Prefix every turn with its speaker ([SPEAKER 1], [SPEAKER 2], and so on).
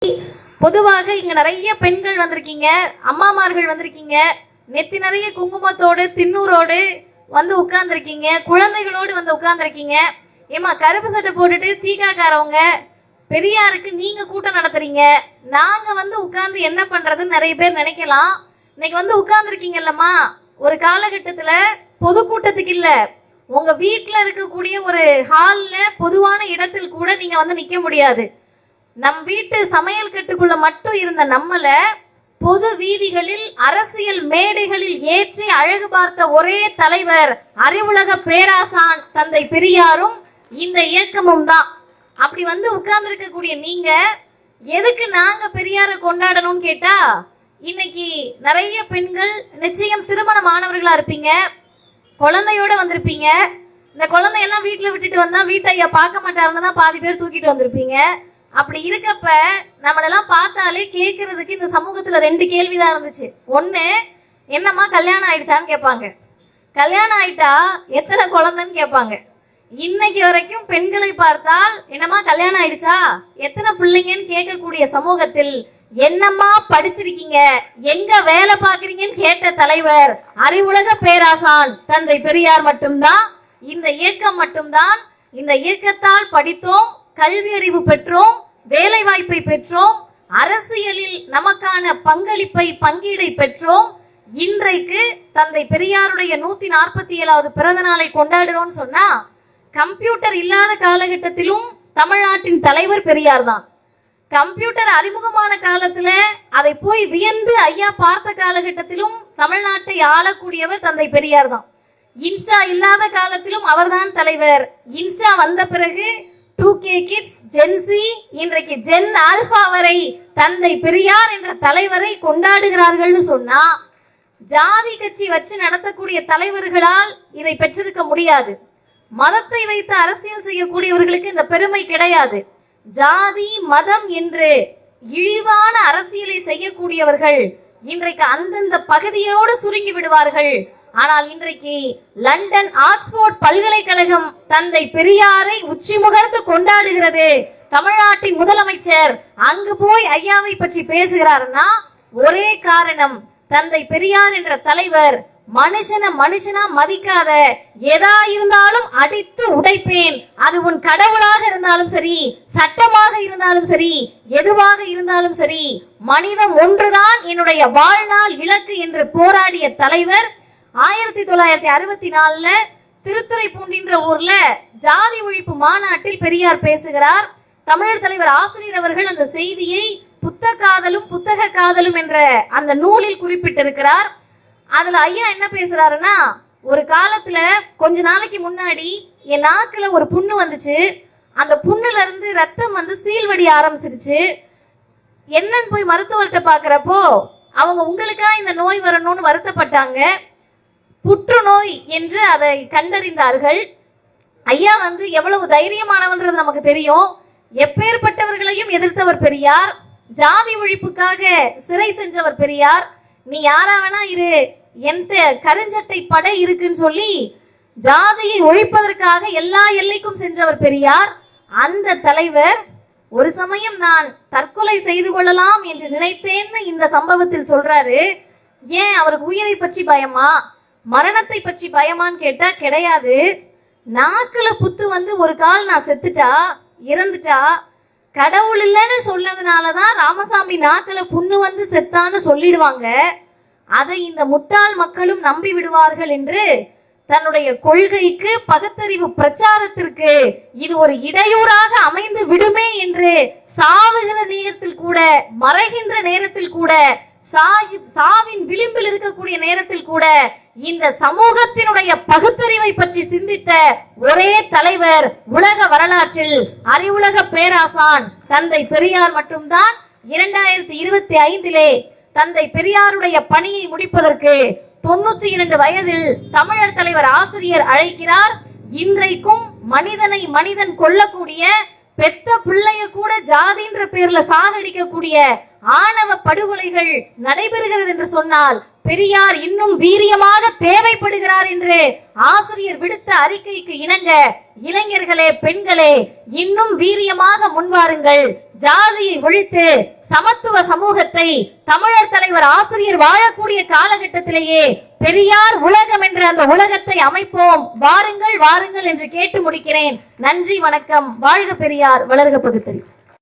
[SPEAKER 1] பொதுவாக இங்க நிறைய பெண்கள் வந்திருக்கீங்க, அம்மாமார்கள் வந்திருக்கீங்க, நெத்தி நிறைய குங்குமத்தோடு தின்னூரோடு வந்து உட்கார்ந்துருக்கீங்க, குழந்தைகளோடு வந்து உட்கார்ந்துருக்கீங்க. ஏமா கருப்பு சட்டை போட்டுட்டு தீகாக்காரவங்க பெரியாருக்கு நீங்க கூட்டம் நடத்துறீங்க, நாங்க வந்து உட்கார்ந்து என்ன பண்றதுன்னு நிறைய பேர் நினைக்கலாம். இன்னைக்கு வந்து உட்கார்ந்துருக்கீங்கல்லம்மா, ஒரு காலகட்டத்துல பொதுக்கூட்டத்துக்கு இல்ல, உங்க வீட்டுல இருக்கக்கூடிய ஒரு ஹால்ல பொதுவான இடத்தில் கூட நீங்க வந்து நிக்க முடியாது. நம் வீட்டு சமையல் கட்டுக்குள்ள மட்டும் இருந்த நம்மள பொது வீதிகளில் அரசியல் மேடைகளில் ஏற்றி அழகு பார்த்த ஒரே தலைவர் அறிவுலக பேராசான் தந்தை பெரியாரும் இந்த இயக்கமும் தான். அப்படி வந்து உட்கார்ந்து இருக்கக்கூடிய நீங்க எதுக்கு நாங்க பெரியாரை கொண்டாடணும்னு கேட்டா, இன்னைக்கு நிறைய பெண்கள் நிச்சயம் திருமணமானவர்களா இருப்பீங்க, குழந்தையோட வந்திருப்பீங்க. இந்த குழந்தையெல்லாம் வீட்டுல விட்டுட்டு வந்தா வீட்டையா பார்க்க மாட்டாருன்னு பாதி பேர் தூக்கிட்டு வந்திருப்பீங்க. அப்படி இருக்கப்ப நம்மளெல்லாம் பார்த்தாலே கேட்கறதுக்கு இந்த சமூகத்துல 2 கேள்விதான் இருந்துச்சு. ஒண்ணு, என்னம்மா கல்யாணம் ஆயிடுச்சான்னு கேட்பாங்க. கல்யாணம் ஆயிட்டா எத்தனை குழந்தைன்னு கேட்பாங்க. இன்னைக்கு வரைக்கும் பெண்களை பார்த்தால் என்னம்மா கல்யாணம் ஆயிடுச்சா, எத்தனை பிள்ளைங்கன்னு கேட்கக்கூடிய சமூகத்தில் என்னம்மா படிச்சிருக்கீங்க, எங்க வேலை பாக்குறீங்கன்னு கேட்ட தலைவர் அறிவுலக பேராசான் தந்தை பெரியார் மட்டும்தான். இந்த இயக்கம் மட்டும்தான். இந்த இயக்கத்தால் படித்தோம், கல்வி அறிவு பெற்றோம், வேலை வாய்ப்பை பெற்றோம், அரசியலில் நமக்கான பங்களிப்பை பங்கீடை பெற்றோம். இன்றைக்கு தந்தை பெரியாருடைய 147வது பிறந்த நாளை கொண்டாடுறோம்னு சொன்னா, கம்ப்யூட்டர் இல்லாத காலகட்டத்திலும் தமிழ்நாட்டின் தலைவர் பெரியார் தான். கம்ப்யூட்டர் அறிமுகமான காலத்துல அதை போய் வியந்து ஐயா பார்த்த காலகட்டத்திலும் தமிழ்நாட்டை ஆளக்கூடியவர் தந்தை பெரியார் தான். இன்ஸ்டா இல்லாத காலத்திலும் அவர்தான் தலைவர். இன்ஸ்டா வந்த பிறகு 2K கிட்ஸ், ஜென்சி, இன்றைக்கு ஜென் ஆல்பா வரை தந்தை பெரியார் என்ற தலைவரை கொண்டாடுகிறார்கள்னு சொன்னா, ஜாதி கட்சி வச்சு நடத்தக்கூடிய தலைவர்களால் இதை பெற்றிருக்க முடியாது. மதத்தை வைத்து அரசியல் செய்யக்கூடியவர்களுக்கு இந்த பெருமை கிடையாது. ஜாதி மதம் என்று இழிவான அரசியலை செய்யக்கூடியவர்கள் இன்றைக்கு அந்தந்த பகுதியோடு சுருங்கி விடுவார்கள். ஆனால் இன்றைக்கு லண்டன் ஆக்ஸ்போர்ட் பல்கலைக்கழகம் தந்தை பெரியாரை உச்சி முகர்ந்து கொண்டாடுகிறது. தமிழ்நாட்டின் முதலமைச்சர் அங்கு போய் ஐயாவை பற்றி பேசுகிறார்னா ஒரே காரணம், தந்தை பெரியார் என்ற தலைவர் மனுஷனா மதிக்காத, எதா இருந்தாலும் அடித்து உடைப்பேன், அது உன் கடவுளாக இருந்தாலும் சரி, சட்டமாக இருந்தாலும் சரி, எதுவாக இருந்தாலும் சரி, மனிதம் ஒன்றுதான் என்னுடைய வாழ்நாள் இலக்கு என்று போராடிய தலைவர் 1964ல திருத்துறைப்பூண்டின்ற ஊர்ல ஜாதி ஒழிப்பு மாநாட்டில் பெரியார் பேசுகிறார். தமிழர் தலைவர் ஆசிரியர் அவர்கள் அந்த செய்தியை புத்தக காதலும் என்ற அந்த நூலில் குறிப்பிட்டிருக்கிறார். அதுல ஐயா என்ன பேசுறாருன்னா, ஒரு காலத்துல கொஞ்ச நாளைக்கு முன்னாடி என் நாக்குல ஒரு புண்ணு வந்துச்சு, அந்த புண்ணுல இருந்து ரத்தம் வந்து சீல்வடி ஆரம்பிச்சிருச்சு. என்னன்னு போய் மருத்துவர்கிட்ட பாக்குறப்போ அவங்க உங்களுக்கா இந்த நோய் வரணும்னு வருத்தப்பட்டாங்க. புற்றுநோய் என்று அதை கண்டறிந்தார்கள். ஐயா வந்து எவ்வளவு தைரியமானவன்றது நமக்கு தெரியும். எப்பேற்பட்டவர்களையும் எதிர்த்தவர் பெரியார். ஜாதி ஒழிப்புக்காக சிறை சென்றவர் பெரியார். நீ யாரா வேணா இரு, எந்த கருஞ்சட்டை படை இருக்குன்னு சொல்லி ஜாதியை ஒழிப்பதற்காக எல்லா எல்லைக்கும் சென்றவர் பெரியார். அந்த தலைவர் ஒரு சமயம் நான் தற்கொலை செய்து கொள்ளலாம் என்று நினைத்தேன்னு இந்த சம்பவத்தில் சொல்றாரு. ஏன் அவருக்கு உயிரை பற்றி பயமா, மரணத்தை பற்றி பயமான்னு கேட்டா கிடையாது. நாக்குல புத்து வந்து ஒரு கால் நான் செத்துட்டா இறந்துட்டா கடவுள் இல்லைன்னு சொன்னதுனாலதான் ராமசாமி நாக்குல புண்ணு வந்து செத்தான்னு சொல்லிடுவாங்க. அதை இந்த முட்டாள் மக்களும் நம்பி விடுவார்கள் என்று தன்னுடைய கொள்கைக்கு, பகுத்தறிவு பிரச்சாரத்திற்கு இது ஒரு இடையூறாக அமைந்து விடுமே என்று சாவுகிற நேரத்தில் கூட, மறைகின்ற நேரத்தில் கூட, சாவின் விளிம்பில் இருக்கக்கூடிய நேரத்தில் கூட இந்த சமூகத்தினுடைய பகுத்தறிவை பற்றி சிந்தித்த ஒரே தலைவர் உலக வரலாற்றில் அறிவுலக பேராசான் தந்தை பெரியார் மட்டும்தான். 2025லே தந்தை பெரியாருடைய பணியை முடிப்பதற்கு 92 வயதில் தமிழர் தலைவர் ஆசிரியர் அழைக்கிறார். இன்றைக்கும் மனிதனை மனிதன் கொல்லக்கூடிய, பெத்த பிள்ளைய கூட ஜாதின்ற பேர்ல சாகடிக்கக்கூடிய ஆணவ படுகொலைகள் நடைபெறுகிறது என்று சொன்னால் பெரியார் இன்னும் வீரியமாக தேவைப்படுகிறார் என்று ஆசிரியர் விடுத்த அறிக்கைக்கு இணங்க இளைஞர்களே, பெண்களே, இன்னும் வீரியமாக முன்வாருங்கள். ஜாதியை ஒழித்து சமத்துவ சமூகத்தை தமிழர் தலைவர் ஆசிரியர் வாழக்கூடிய காலகட்டத்திலேயே பெரியார் உலகம் என்ற அந்த உலகத்தை அமைப்போம். வாருங்கள் வாருங்கள் என்று கேட்டு முடிக்கிறேன். நன்றி, வணக்கம். வாழ்க பெரியார், வளர்க பகுத்தறிவு.